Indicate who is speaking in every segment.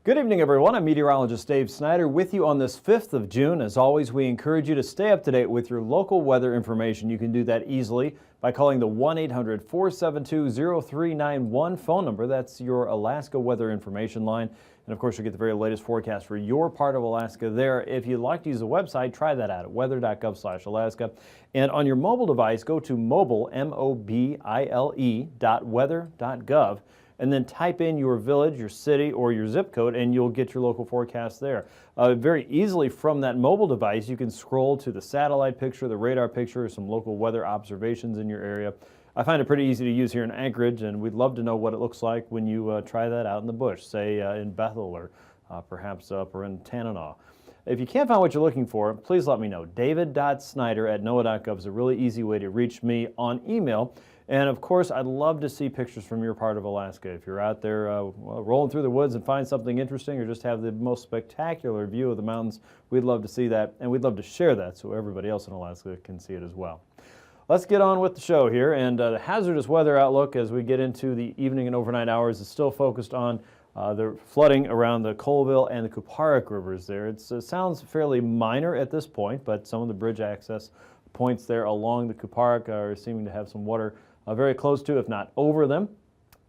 Speaker 1: Good evening, everyone. I'm meteorologist Dave Snider with you on this 5th of June. As always, we encourage you to stay up to date with your local weather information. You can do that easily by calling the 1-800-472-0391 phone number. That's your Alaska weather information line. And of course, you'll get the very latest forecast for your part of Alaska there. If you'd like to use the website, try that out at weather.gov/Alaska. And on your mobile device, go to mobile, mobile.weather.gov. And then type in your village, your city, or your zip code, and you'll get your local forecast there. Very easily from that mobile device, you can scroll to the satellite picture, the radar picture, or some local weather observations in your area. I find it pretty easy to use here in Anchorage, and we'd love to know what it looks like when you try that out in the bush, say in Bethel or perhaps up or in Tanana. If you can't find what you're looking for, please let me know. david.snyder@noaa.gov is a really easy way to reach me on email. And of course, I'd love to see pictures from your part of Alaska. If you're out there rolling through the woods and find something interesting or just have the most spectacular view of the mountains, we'd love to see that, and we'd love to share that so everybody else in Alaska can see it as well. Let's get on with the show here, and the hazardous weather outlook as we get into the evening and overnight hours is still focused on the flooding around the Colville and the Kuparik rivers there. It sounds fairly minor at this point, but some of the bridge access points there along the Kuparik are seeming to have some water very close to, if not over them.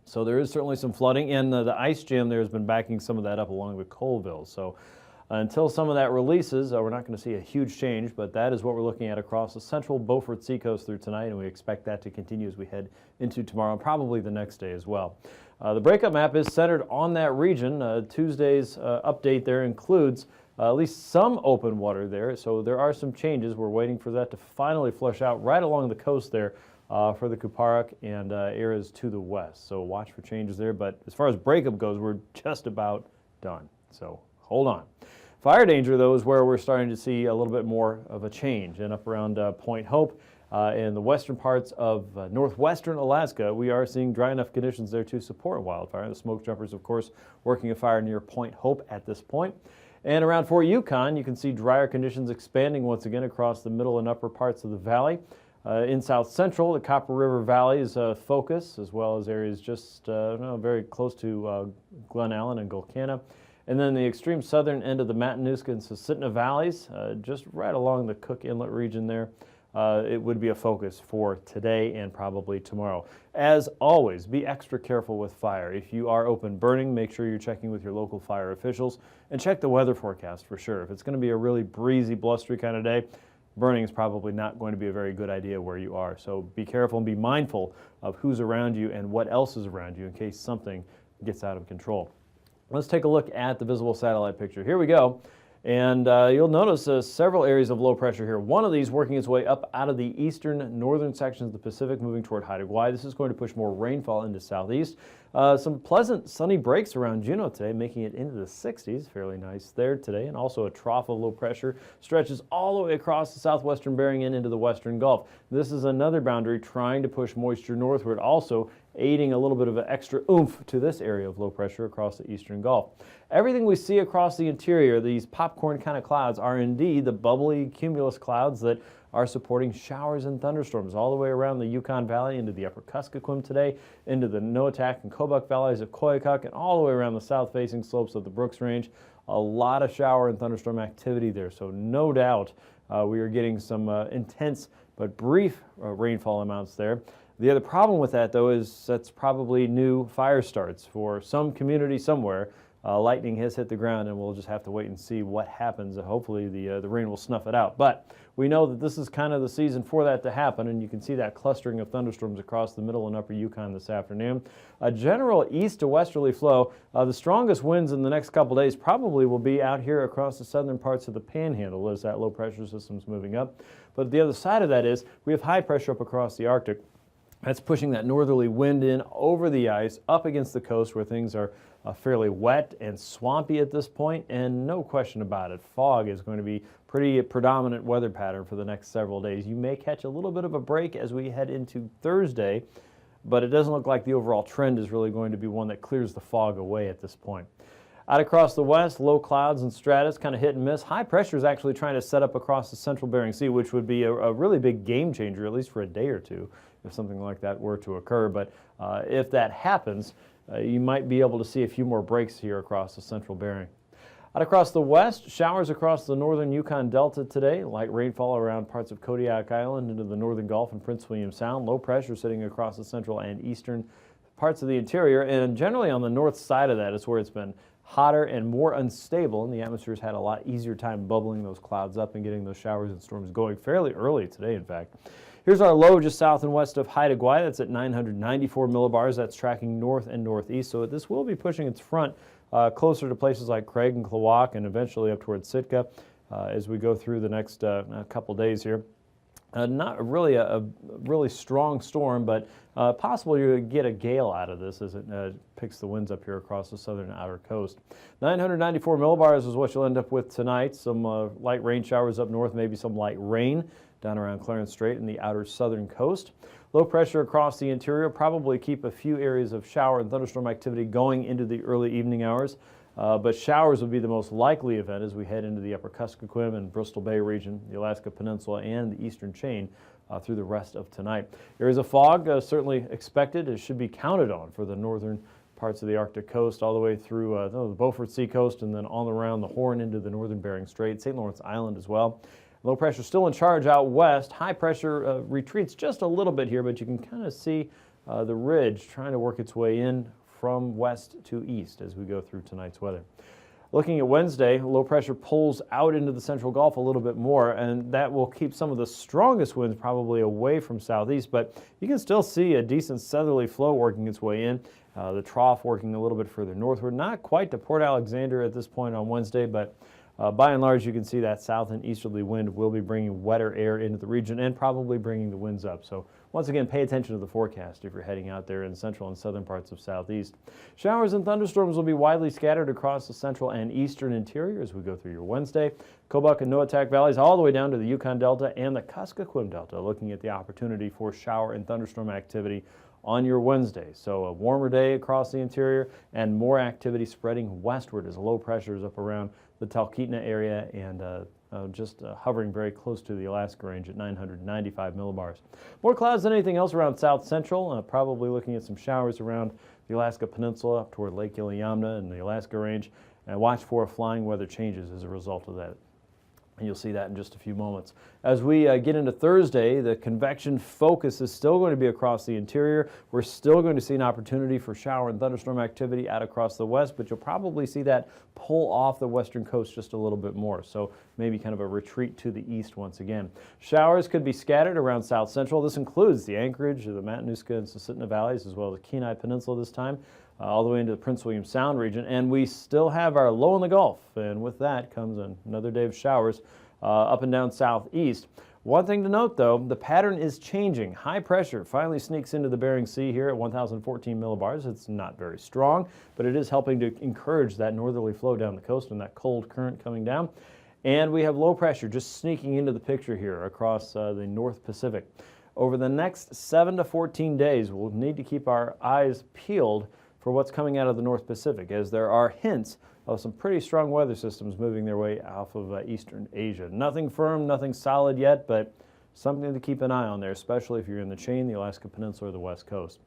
Speaker 1: So there is certainly some flooding, and the ice jam there has been backing some of that up along with Colville. So until some of that releases, we're not going to see a huge change, but that is what we're looking at across the central Beaufort Seacoast through tonight, and we expect that to continue as we head into tomorrow and probably the next day as well. The breakup map is centered on that region. Tuesday's update there includes at least some open water there, so there are some changes. We're waiting for that to finally flush out right along the coast there for the Kuparik and areas to the west. So watch for changes there, but as far as breakup goes, we're just about done. So hold on. Fire danger, though, is where we're starting to see a little bit more of a change. And up around Point Hope in the western parts of northwestern Alaska, we are seeing dry enough conditions there to support wildfire. The smoke jumpers, of course, working a fire near Point Hope at this point. And around Fort Yukon, you can see drier conditions expanding once again across the middle and upper parts of the valley. In south central, the Copper River Valley is a focus, as well as areas just very close to Glen Allen and Gulkana. And then the extreme southern end of the Matanuska and Susitna Valleys, just right along the Cook Inlet region there, it would be a focus for today and probably tomorrow. As always, be extra careful with fire. If you are open burning, make sure you're checking with your local fire officials and check the weather forecast for sure. If it's going to be a really breezy, blustery kind of day, burning is probably not going to be a very good idea where you are. So be careful and be mindful of who's around you and what else is around you in case something gets out of control. Let's take a look at the visible satellite picture. Here we go. And you'll notice several areas of low pressure here. One of these working its way up out of the eastern northern sections of the Pacific, moving toward Haida Gwaii. This is going to push more rainfall into southeast. Some pleasant sunny breaks around Juneau today, making it into the 60s. Fairly nice there today. And also a trough of low pressure stretches all the way across the southwestern Bering and into the western Gulf. This is another boundary trying to push moisture northward, also aiding a little bit of an extra oomph to this area of low pressure across the eastern Gulf. Everything we see across the interior, these popcorn kind of clouds, are indeed the bubbly cumulus clouds that are supporting showers and thunderstorms all the way around the Yukon Valley into the upper Kuskokwim today, into the Noatak and Kobuk valleys of Koyukuk, and all the way around the south-facing slopes of the Brooks Range. A lot of shower and thunderstorm activity there, so no doubt we are getting some intense but brief rainfall amounts there. The other problem with that, though, is that's probably new fire starts for some community somewhere. Lightning has hit the ground, and we'll just have to wait and see what happens. Hopefully the rain will snuff it out. But we know that this is kind of the season for that to happen, and you can see that clustering of thunderstorms across the middle and upper Yukon this afternoon. A general east to westerly flow. The strongest winds in the next couple days probably will be out here across the southern parts of the Panhandle as that low pressure system is moving up. But the other side of that is we have high pressure up across the Arctic. That's pushing that northerly wind in over the ice up against the coast where things are fairly wet and swampy at this point, and no question about it, fog is going to be pretty predominant weather pattern for the next several days. You may catch a little bit of a break as we head into Thursday, but it doesn't look like the overall trend is really going to be one that clears the fog away at this point. Out across the west, low clouds and stratus, kind of hit and miss. High pressure is actually trying to set up across the central Bering Sea, which would be a really big game changer, at least for a day or two, if something like that were to occur. But if that happens, you might be able to see a few more breaks here across the central Bering. Out across the west, showers across the northern Yukon Delta today. Light rainfall around parts of Kodiak Island into the northern Gulf and Prince William Sound. Low pressure sitting across the central and eastern parts of the interior. And generally on the north side of that is where it's been hotter and more unstable, and the atmosphere's had a lot easier time bubbling those clouds up and getting those showers and storms going fairly early today, in fact. Here's our low just south and west of Haida Gwaii. That's at 994 millibars. That's tracking north and northeast, so this will be pushing its front closer to places like Craig and Klawock and eventually up towards Sitka as we go through the next couple days here. Not really a really strong storm, but possible you get a gale out of this as it picks the winds up here across the southern outer coast. 994 millibars is what you'll end up with tonight. Some light rain showers up north, maybe some light rain down around Clarence Strait and the outer southern coast. Low pressure across the interior, probably keep a few areas of shower and thunderstorm activity going into the early evening hours. But showers will be the most likely event as we head into the upper Kuskokwim and Bristol Bay region, the Alaska Peninsula, and the eastern chain through the rest of tonight. Areas of fog certainly expected. It should be counted on for the northern parts of the Arctic coast all the way through the Beaufort Sea coast and then all around the Horn into the northern Bering Strait, St. Lawrence Island as well. Low pressure still in charge out west. High pressure retreats just a little bit here, but you can kind of see the ridge trying to work its way in from west to east as we go through tonight's weather. Looking at Wednesday, low pressure pulls out into the central Gulf a little bit more, and that will keep some of the strongest winds probably away from southeast, but you can still see a decent southerly flow working its way in. The trough working a little bit further northward, not quite to Port Alexander at this point on Wednesday, but by and large, you can see that south and easterly wind will be bringing wetter air into the region and probably bringing the winds up. So once again, pay attention to the forecast if you're heading out there in central and southern parts of southeast. Showers and thunderstorms will be widely scattered across the central and eastern interior as we go through your Wednesday. Kobuk and Noatak valleys all the way down to the Yukon Delta and the Kuskokwim Delta, looking at the opportunity for shower and thunderstorm activity on your Wednesday. So a warmer day across the interior and more activity spreading westward as low pressure is up around the Talkeetna area and just hovering very close to the Alaska range at 995 millibars. More clouds than anything else around south central, probably looking at some showers around the Alaska Peninsula up toward Lake Iliamna and the Alaska range, and watch for flying weather changes as a result of that. And you'll see that in just a few moments. As we get into Thursday, the convection focus is still going to be across the interior. We're still going to see an opportunity for shower and thunderstorm activity out across the west, but you'll probably see that pull off the western coast just a little bit more. So maybe kind of a retreat to the east once again. Showers could be scattered around south central. This includes the Anchorage, the Matanuska and Susitna valleys, as well as the Kenai Peninsula this time. All the way into the Prince William Sound region, and we still have our low in the Gulf, and with that comes another day of showers up and down southeast. One thing to note, though, the pattern is changing. High pressure finally sneaks into the Bering Sea here at 1,014 millibars. It's not very strong, but it is helping to encourage that northerly flow down the coast and that cold current coming down. And we have low pressure just sneaking into the picture here across the North Pacific. Over the next 7 to 14 days, we'll need to keep our eyes peeled for what's coming out of the North Pacific, as there are hints of some pretty strong weather systems moving their way off of eastern Asia. Nothing firm, nothing solid yet, but something to keep an eye on there, especially if you're in the chain, the Alaska Peninsula, or the West Coast.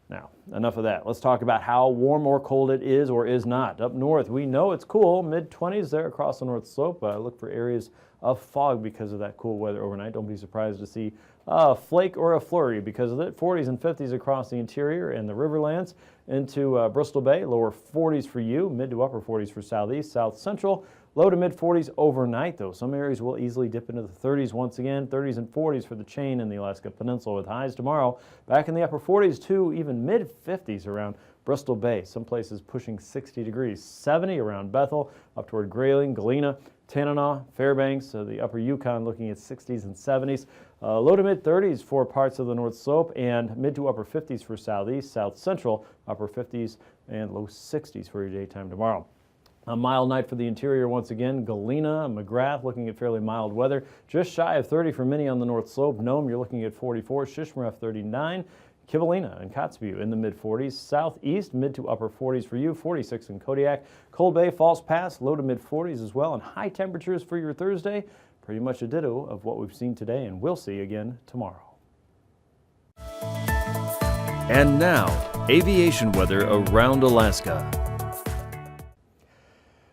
Speaker 1: Now, enough of that. Let's talk about how warm or cold it is or is not. Up north, we know it's cool, mid-20s there across the North Slope. Look for areas of fog because of that cool weather overnight. Don't be surprised to see a flake or a flurry because of it. 40s and 50s across the interior and the Riverlands into Bristol Bay. Lower 40s for you, mid to upper 40s for southeast, south central. Low to mid 40s overnight, though. Some areas will easily dip into the 30s once again. 30s and 40s for the chain and the Alaska Peninsula with highs tomorrow. Back in the upper 40s to even mid 50s around Bristol Bay. Some places pushing 60 degrees. 70 around Bethel, up toward Grayling, Galena, Tanana, Fairbanks, the upper Yukon looking at 60s and 70s. Low to mid 30s for parts of the North Slope and mid to upper 50s for southeast, south central, upper 50s and low 60s for your daytime tomorrow. A mild night for the interior once again. Galena, McGrath looking at fairly mild weather. Just shy of 30 for many on the North Slope. Nome, you're looking at 44. Shishmaref, 39. Kivalina and Kotzebue in the mid-40s. Southeast, mid to upper 40s for you. 46 in Kodiak. Cold Bay, False Pass, low to mid-40s as well. And high temperatures for your Thursday. Pretty much a ditto of what we've seen today and we'll see again tomorrow.
Speaker 2: And now,
Speaker 1: aviation weather around Alaska.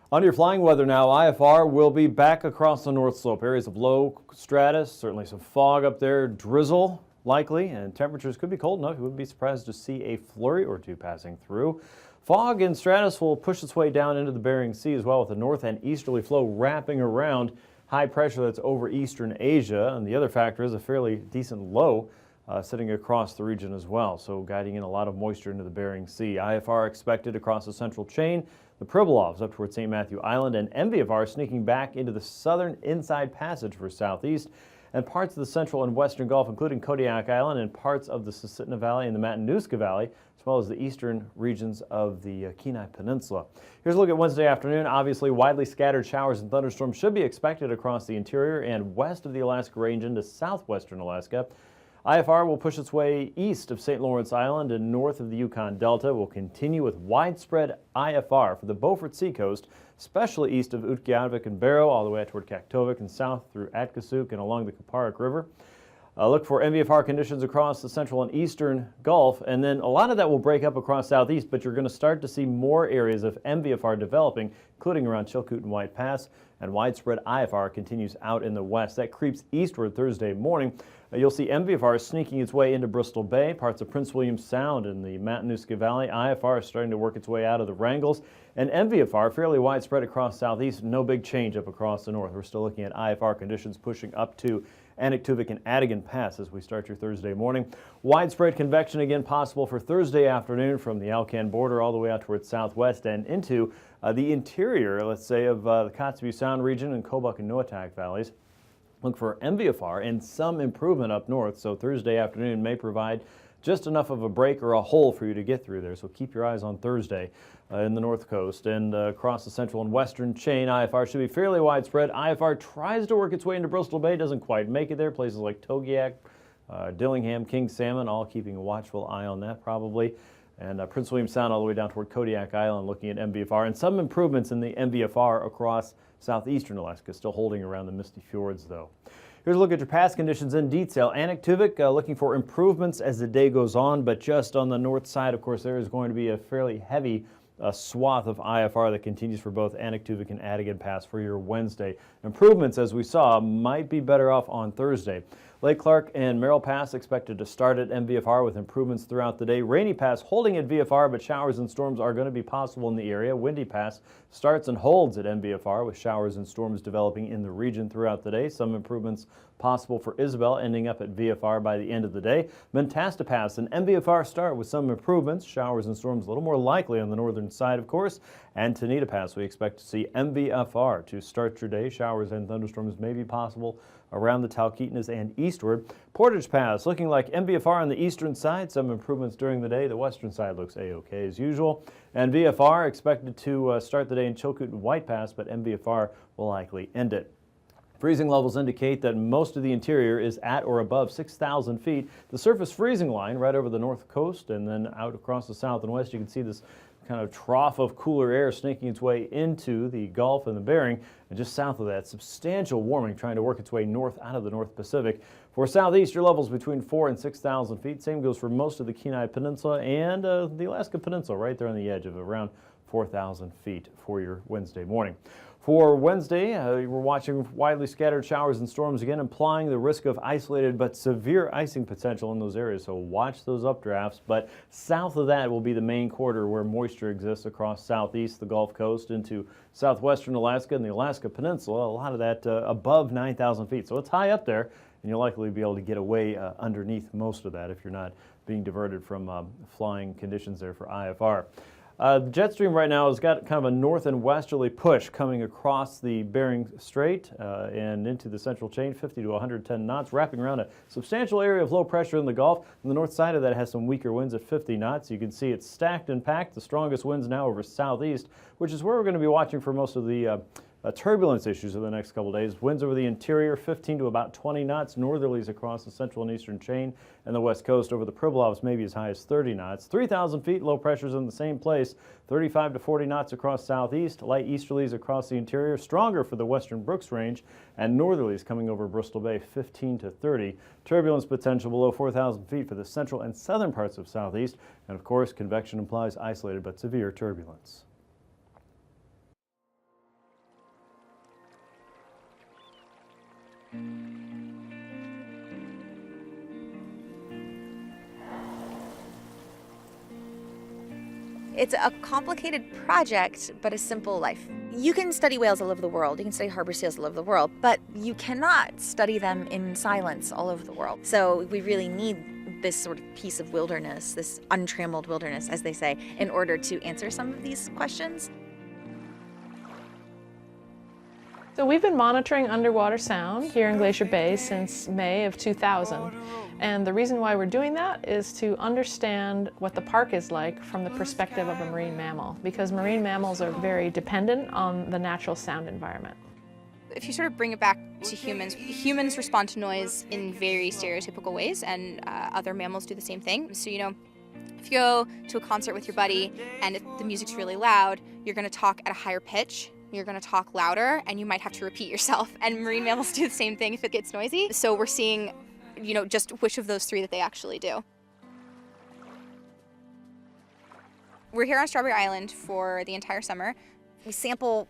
Speaker 1: On your flying weather now, IFR will be back across the North Slope. Areas of low stratus, certainly some fog up there, drizzle likely, and temperatures could be cold enough. You wouldn't be surprised to see a flurry or two passing through. Fog and stratus will push its way down into the Bering Sea as well, with the north and easterly flow wrapping around high pressure that's over eastern Asia. And the other factor is a fairly decent low sitting across the region as well, so guiding in a lot of moisture into the Bering Sea. IFR expected across the central chain, the Pribilofs up towards St. Matthew Island, and MVFR sneaking back into the southern inside passage for southeast, and parts of the central and western Gulf, including Kodiak Island and parts of the Susitna Valley and the Matanuska Valley, as well as the eastern regions of the Kenai Peninsula. Here's a look at Wednesday afternoon. Obviously, widely scattered showers and thunderstorms should be expected across the interior and west of the Alaska Range into southwestern Alaska. IFR will push its way east of St. Lawrence Island and north of the Yukon Delta. Will continue with widespread IFR for the Beaufort Seacoast, especially east of Utqiagvik and Barrow, all the way out toward Kaktovik and south through Atkasuk and along the Kaparik River. Look for MVFR conditions across the central and eastern Gulf, and then a lot of that will break up across southeast, but you're going to start to see more areas of MVFR developing, including around Chilkoot and White Pass, and widespread IFR continues out in the west. That creeps eastward Thursday morning. You'll see MVFR sneaking its way into Bristol Bay, parts of Prince William Sound in the Matanuska Valley. IFR is starting to work its way out of the Wrangles, and MVFR fairly widespread across southeast. No big change up across the north. We're still looking at IFR conditions pushing up to Anaktuvik and Adigan Pass as we start your Thursday morning. Widespread convection again possible for Thursday afternoon from the Alcan border all the way out towards southwest and into the interior, let's say, of the Kotzebue Sound region and Kobuk and Noatak valleys. Look for MVFR and some improvement up north, so Thursday afternoon may provide just enough of a break or a hole for you to get through there. So keep your eyes on Thursday in the north coast and across the central and western chain. IFR should be fairly widespread. IFR tries to work its way into Bristol Bay, doesn't quite make it there. Places like Togiak, Dillingham, King Salmon, all keeping a watchful eye on that probably. And Prince William Sound all the way down toward Kodiak Island looking at MVFR. And some improvements in the MVFR across southeastern Alaska, still holding around the Misty Fjords though. Here's a look at your past conditions in detail. Anaktuvik looking for improvements as the day goes on, but just on the north side, of course, there is going to be a fairly heavy swath of IFR that continues for both Anaktuvik and Adigan Pass for your Wednesday. Improvements, as we saw, might be better off on Thursday. Lake Clark and Merrill Pass expected to start at MVFR with improvements throughout the day. Rainy Pass holding at VFR, but showers and storms are going to be possible in the area. Windy Pass starts and holds at MVFR with showers and storms developing in the region throughout the day. Some improvements possible for Isabel, ending up at VFR by the end of the day. Mentasta Pass and MVFR start with some improvements. Showers and storms a little more likely on the northern side, of course. And Tanita Pass, we expect to see MVFR to start your day. Showers and thunderstorms may be possible around the Talkeetnas and eastward. Portage Pass looking like MVFR on the eastern side. Some improvements during the day. The western side looks A-OK as usual. And VFR expected to start the day in Chilkoot and White Pass, but MVFR will likely end it. Freezing levels indicate that most of the interior is at or above 6,000 feet. The surface freezing line right over the north coast and then out across the south and west, you can see this kind of trough of cooler air snaking its way into the Gulf and the Bering, and just south of that, substantial warming trying to work its way north out of the North Pacific. For southeast, your levels between 4,000 and 6,000 feet. Same goes for most of the Kenai Peninsula and the Alaska Peninsula, right there on the edge of around 4,000 feet for your Wednesday morning. For Wednesday, we're watching widely scattered showers and storms again, implying the risk of isolated but severe icing potential in those areas. So watch those updrafts. But south of that will be the main corridor where moisture exists across southeast, the Gulf Coast, into southwestern Alaska and the Alaska Peninsula. A lot of that above 9,000 feet. So it's high up there, and you'll likely be able to get away underneath most of that if you're not being diverted from flying conditions there for IFR. The jet stream right now has got kind of a north and westerly push coming across the Bering Strait and into the central chain, 50 to 110 knots, wrapping around a substantial area of low pressure in the Gulf. And the north side of that has some weaker winds at 50 knots. You can see it's stacked and packed. The strongest winds now over southeast, which is where we're going to be watching for most of the Turbulence issues over the next couple days. Winds over the interior 15 to about 20 knots. Northerlies across the central and eastern chain and the west coast over the Pribilofs maybe as high as 30 knots. 3,000 feet, low pressures in the same place. 35 to 40 knots across southeast. Light easterlies across the interior. Stronger for the western Brooks Range. And northerlies coming over Bristol Bay 15 to 30. Turbulence potential below 4,000 feet for the central and southern parts of southeast. And of course, convection implies isolated but severe turbulence.
Speaker 2: It's a complicated project, but a simple life. You can study whales all over the world, you can study harbor seals all over the world, but you cannot study them in silence all over the world. So we really need this sort of piece of wilderness, this untrammeled wilderness, as they say, in order to answer some of these questions.
Speaker 3: So we've been monitoring underwater sound here in Glacier Bay since May of 2000. And the reason why we're doing that is to understand what the park is like from the perspective of a marine mammal, because marine mammals are very dependent on the natural sound environment.
Speaker 4: If you sort of bring it back to humans, humans respond to noise in very stereotypical ways, and other mammals do the same thing. So, you know, if you go to a concert with your buddy and if the music's really loud, you're going to talk at a higher pitch. You're going to talk louder, and you might have to repeat yourself. And marine mammals do the same thing if it gets noisy. So we're seeing, you know, just which of those three that they actually do. We're here on Strawberry Island for the entire summer.
Speaker 2: We sample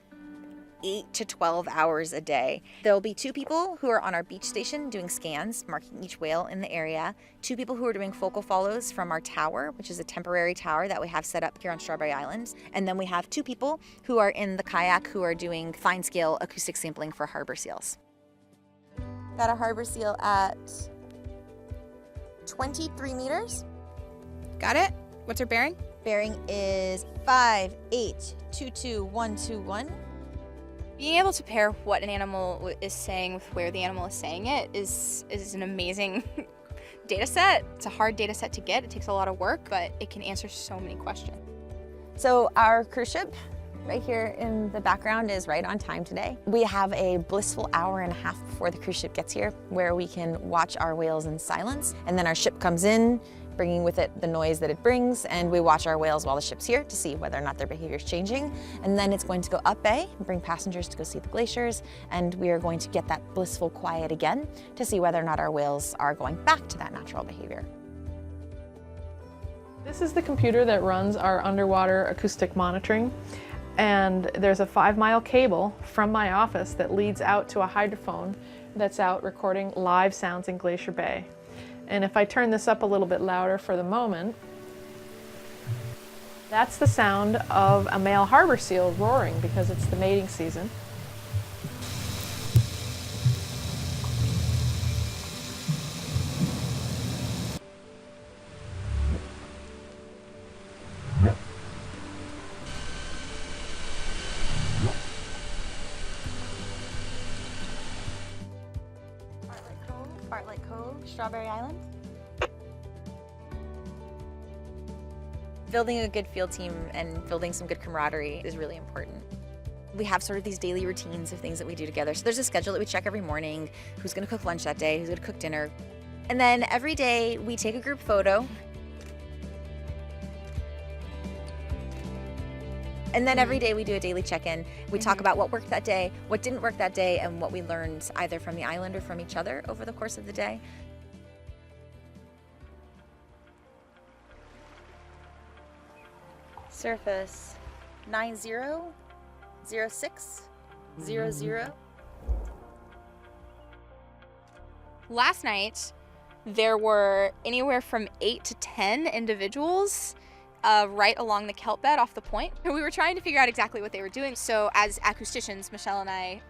Speaker 2: 8 to 12 hours a day. There'll be 2 people who are on our beach station doing scans, marking each whale in the area, 2 people who are doing focal follows from our tower, which is a temporary tower that we have set up here on Strawberry Island. And then we have 2 people who are in the kayak who are doing fine scale acoustic sampling for harbor seals. Got a harbor seal at 23 meters.
Speaker 4: Got it? What's our bearing?
Speaker 2: Bearing is 5822121.
Speaker 4: Being able to pair what an animal is saying with where the animal is saying it is an amazing data set. It's a hard data set to get. It takes a lot of work, but it can answer so many questions.
Speaker 2: So our cruise ship right here in the background is right on time today. We have a blissful hour and a half before the cruise ship gets here where we can watch our whales in silence. And then our ship comes in, bringing with it the noise that it brings, and we watch our whales while the ship's here to see whether or not their behavior is changing. And then it's going to go up bay and bring passengers to go see the glaciers, and we are going to get that blissful quiet again to see whether or not our whales are going back to that natural behavior.
Speaker 3: This is the computer that runs our underwater acoustic monitoring. And there's a 5-mile cable from my office that leads out to a hydrophone that's out recording live sounds in Glacier Bay. And if I turn this up a little bit louder for the moment, that's the sound of a male harbor seal roaring because it's the mating season.
Speaker 2: Strawberry Island. Building a good field team and building some good camaraderie is really important. We have sort of these daily routines of things that we do together. So there's a schedule that we check every morning, who's going to cook lunch that day, who's going to cook dinner. And then every day we take a group photo. And then every day we do a daily check-in. We talk about what worked that day, what didn't work that day, and what we learned either from the island or from each other over the course of the day. Surface 900600.
Speaker 4: Last night, there were anywhere from 8 to 10 individuals right along the kelp bed off the point. And we were trying to figure out exactly what they were doing. So as acousticians, Michelle and I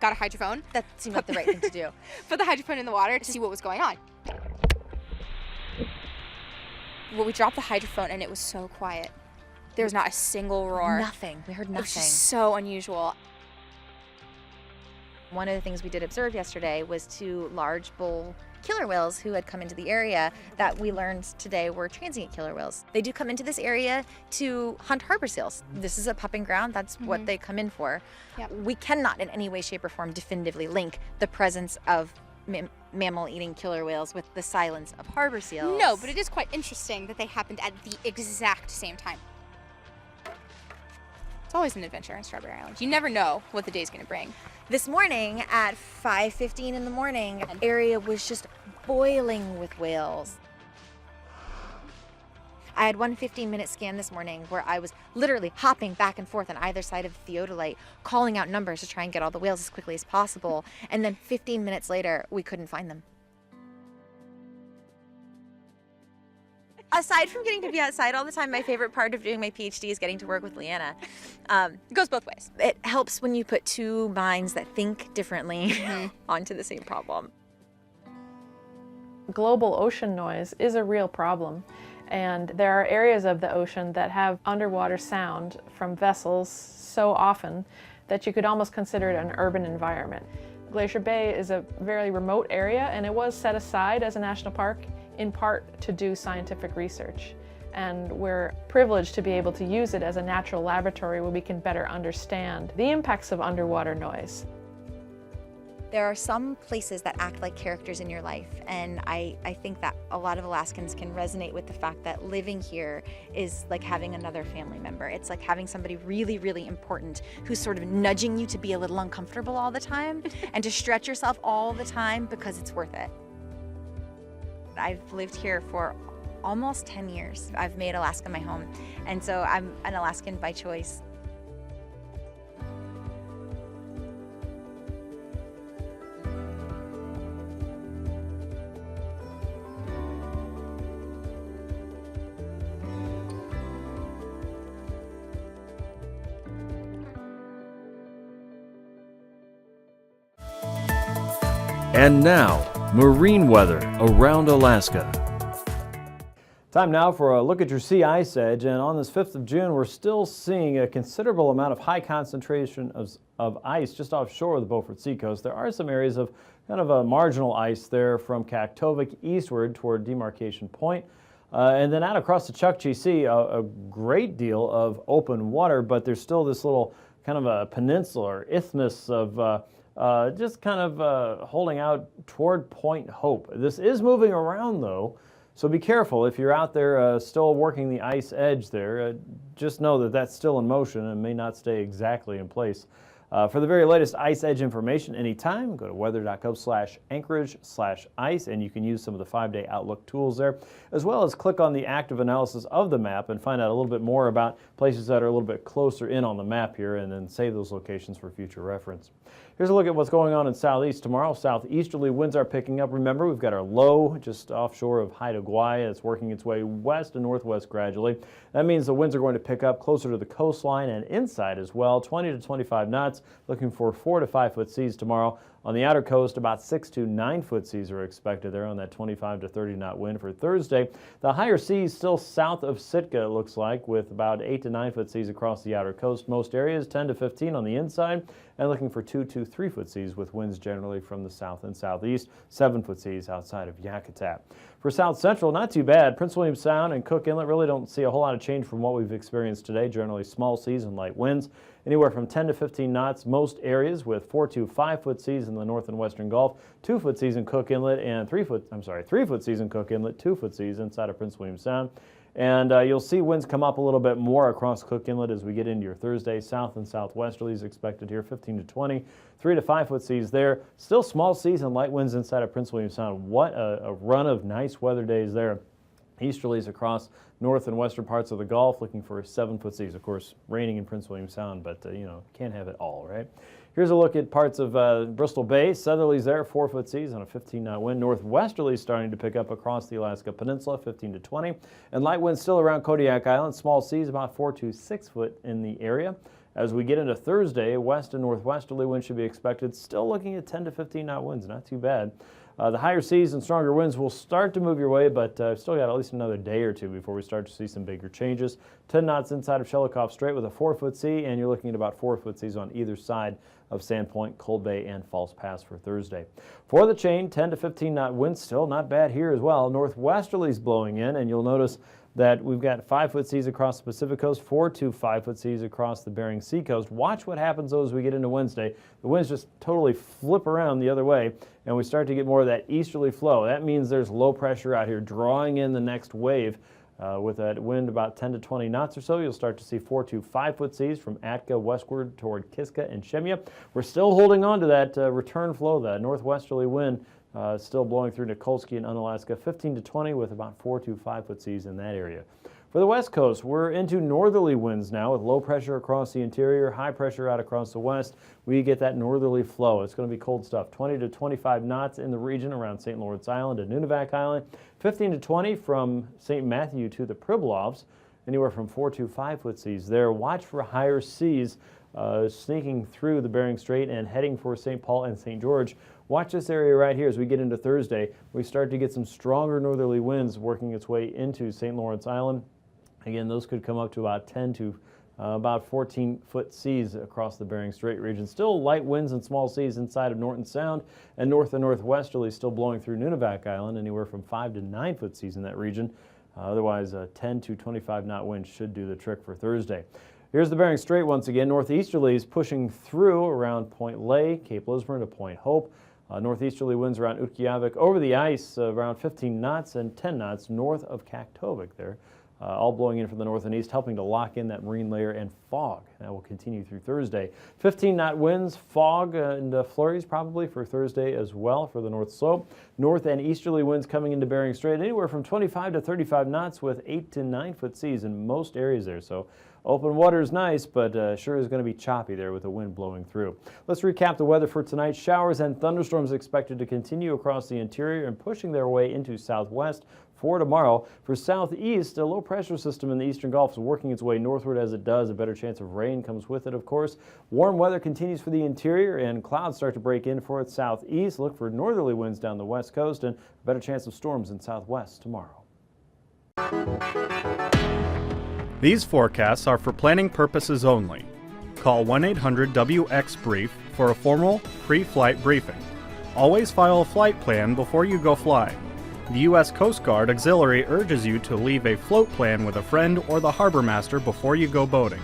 Speaker 4: got a hydrophone.
Speaker 2: That seemed like the right thing to do.
Speaker 4: Put the hydrophone in the water to see what was going on. Well, we dropped the hydrophone and it was so quiet. There was not a single roar.
Speaker 2: Nothing. We heard nothing.
Speaker 4: It was just so unusual.
Speaker 2: One of the things we did observe yesterday was 2 large bull killer whales who had come into the area that we learned today were transient killer whales. They do come into this area to hunt harbor seals. This is a pupping ground. That's what they come in for.
Speaker 4: Yep.
Speaker 2: We cannot in any way, shape, or form definitively link the presence of mammal-eating killer whales with the silence of harbor seals.
Speaker 4: No, but it is quite interesting that they happened at the exact same time. It's always an adventure in Strawberry Island. You never know what the day's going to bring.
Speaker 2: This morning at 5:15 in the morning, the area was just boiling with whales. I had one 15-minute scan this morning where I was literally hopping back and forth on either side of the theodolite, calling out numbers to try and get all the whales as quickly as possible. And then 15 minutes later, we couldn't find them. Aside from getting to be outside all the time, my favorite part of doing my PhD is getting to work with Leanna.
Speaker 4: It goes both ways.
Speaker 2: It helps when you put 2 minds that think differently onto the same problem.
Speaker 3: Global ocean noise is a real problem, and there are areas of the ocean that have underwater sound from vessels so often that you could almost consider it an urban environment. Glacier Bay is a very remote area, and it was set aside as a national park in part to do scientific research. And we're privileged to be able to use it as a natural laboratory where we can better understand the impacts of underwater noise.
Speaker 2: There are some places that act like characters in your life, and I think that a lot of Alaskans can resonate with the fact that living here is like having another family member. It's like having somebody really, really important who's sort of nudging you to be a little uncomfortable all the time and to stretch yourself all the time because it's worth it. I've lived here for almost 10 years. I've made Alaska my home, and so I'm an Alaskan by choice.
Speaker 1: And now, marine weather around Alaska. Time now for a look at your sea ice edge, and on this 5th of June we're still seeing a considerable amount of high concentration of ice just offshore of the Beaufort Seacoast. There are some areas of kind of a marginal ice there from Kaktovik eastward toward Demarcation Point. And then out across the Chukchi Sea, a great deal of open water, but there's still this little kind of a peninsula or isthmus of just kind of holding out toward Point Hope. This is moving around though, so be careful if you're out there still working the ice edge there. Just know that that's still in motion and may not stay exactly in place. For the very latest ice edge information anytime, go to weather.gov/Anchorage/ice, and you can use some of the 5-day outlook tools there, as well as click on the active analysis of the map and find out a little bit more about places that are a little bit closer in on the map here, and then save those locations for future reference. Here's a look at what's going on in southeast tomorrow. Southeasterly winds are picking up. Remember, we've got our low just offshore of Haida Gwaii. It's working its way west and northwest gradually. That means the winds are going to pick up closer to the coastline and inside as well, 20 to 25 knots. Looking for 4 to 5 foot seas tomorrow. On the outer coast, about 6 to 9 foot seas are expected there on that 25 to 30 knot wind for Thursday. The higher seas still south of Sitka, it looks like, with about 8 to 9 foot seas across the outer coast. Most areas 10 to 15 on the inside, and looking for 2 to 3 foot seas with winds generally from the south and southeast, 7 foot seas outside of Yakutat. For South Central, not too bad. Prince William Sound and Cook Inlet really don't see a whole lot of change from what we've experienced today. Generally small seas and light winds, anywhere from 10 to 15 knots most areas, with 4 to 5 foot seas in the north and western Gulf, 2 foot seas in Cook Inlet, and 3 foot seas in Cook Inlet, 2 foot seas inside of Prince William Sound. And you'll see winds come up a little bit more across Cook Inlet as we get into your Thursday. South and southwesterlies expected here, 15 to 20, 3 to 5 foot seas there. Still small seas and light winds inside of Prince William Sound. What a run of nice weather days there. Easterlies across north and western parts of the Gulf, looking for 7 foot seas. Of course, raining in Prince William Sound, but you know, can't have it all, right? Here's a look at parts of Bristol Bay. Southerlies there, 4 foot seas on a 15 knot wind. Northwesterlies starting to pick up across the Alaska Peninsula, 15 to 20. And light winds still around Kodiak Island. Small seas about 4 to 6 foot in the area. As we get into Thursday, west and northwesterly winds should be expected, still looking at 10 to 15 knot winds, not too bad. The higher seas and stronger winds will start to move your way, but still got at least another day or two before we start to see some bigger changes. 10 knots inside of Shelikof Strait with a 4-foot sea, and you're looking at about 4-foot seas on either side of Sandpoint, Cold Bay, and False Pass for Thursday. For the chain, 10 to 15 knot winds, still not bad here as well. Northwesterlies blowing in, and you'll notice that we've got 5-foot seas across the Pacific coast, 4 to 5-foot seas across the Bering Sea coast. Watch what happens though as we get into Wednesday. The winds just totally flip around the other way, and we start to get more of that easterly flow. That means there's low pressure out here drawing in the next wave. With that wind about 10 to 20 knots or so, you'll start to see 4 to 5-foot seas from Atka westward toward Kiska and Shemya. We're still holding on to that return flow, that northwesterly wind still blowing through Nikolsky and Unalaska, 15 to 20 with about 4 to 5-foot seas in that area. For the west coast, we're into northerly winds now with low pressure across the interior, high pressure out across the west. We get that northerly flow. It's going to be cold stuff. 20 to 25 knots in the region around St. Lawrence Island and Nunivak Island. 15 to 20 from St. Matthew to the Pribilofs. Anywhere from 4 to 5-foot seas there. Watch for higher seas sneaking through the Bering Strait and heading for St. Paul and St. George. Watch this area right here as we get into Thursday. We start to get some stronger northerly winds working its way into St. Lawrence Island. Again, those could come up to about 10 to about 14-foot seas across the Bering Strait region. Still light winds and small seas inside of Norton Sound, and north and northwesterly still blowing through Nunivak Island, anywhere from 5 to 9-foot seas in that region. Otherwise, 10 to 25 knot winds should do the trick for Thursday. Here's the Bering Strait once again. Northeasterlies pushing through around Point Ley, Cape Lisburn to Point Hope. Northeasterly winds around Utqiagvik over the ice around 15 knots and 10 knots north of Kaktovik there. All blowing in from the north and east, helping to lock in that marine layer and fog. That will continue through Thursday. 15-knot winds, fog, and flurries probably for Thursday as well for the north slope. North and easterly winds coming into Bering Strait, anywhere from 25 to 35 knots with 8 to 9-foot seas in most areas there. So open water is nice, but sure is going to be choppy there with the wind blowing through. Let's recap the weather for tonight. Showers and thunderstorms expected to continue across the interior and pushing their way into southwest. For tomorrow, for southeast, a low pressure system in the eastern Gulf is working its way northward. As it does, a better chance of rain comes with it, of course. Warm weather continues for the interior, and clouds start to break in for it southeast. Look for northerly winds down the west coast and a better chance of storms in southwest tomorrow.
Speaker 5: These forecasts are for planning purposes only. Call 1-800-WX-BRIEF for a formal pre-flight briefing. Always file a flight plan before you go flying. The U.S. Coast Guard Auxiliary urges you to leave a float plan with a friend or the harbor master before you go boating.